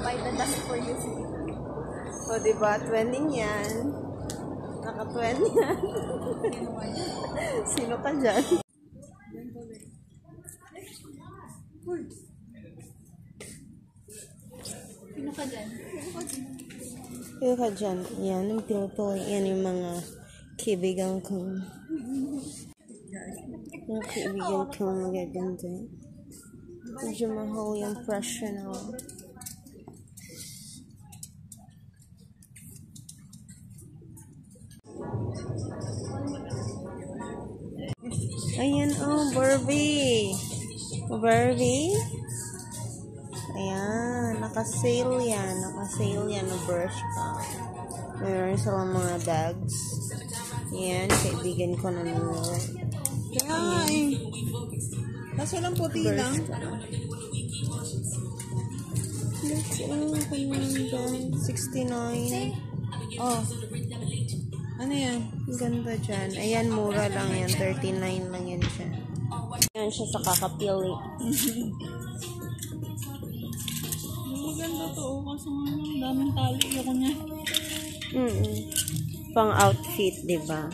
buy the dust for you. O, diba? 20 yan. Naka-20 yan. Sino ka dyan? Sino ka dyan? Sino ka dyan? Yan, yung tinutuloy. Yan yung mga kaibigan ko. Yung kaibigan ko magaganda. Medyo mahal yung pressure na. Ayan, oh, Barbie. Barbie. Ayan, naka-sale yan. Naka-sale yan na brush pa. Mayroon silang mga bags. Ayan, kaibigan ko na nila. Kaya eh. Kaso lang puti lang. Let's go. 69. Oh. Ano yan? Ganda dyan. Ayan, mura lang yan. 39 lang yan siya. Ayan siya sa kakapili. Maganda to. Kaso daming tali. Ako niya. Pang outfit, diba?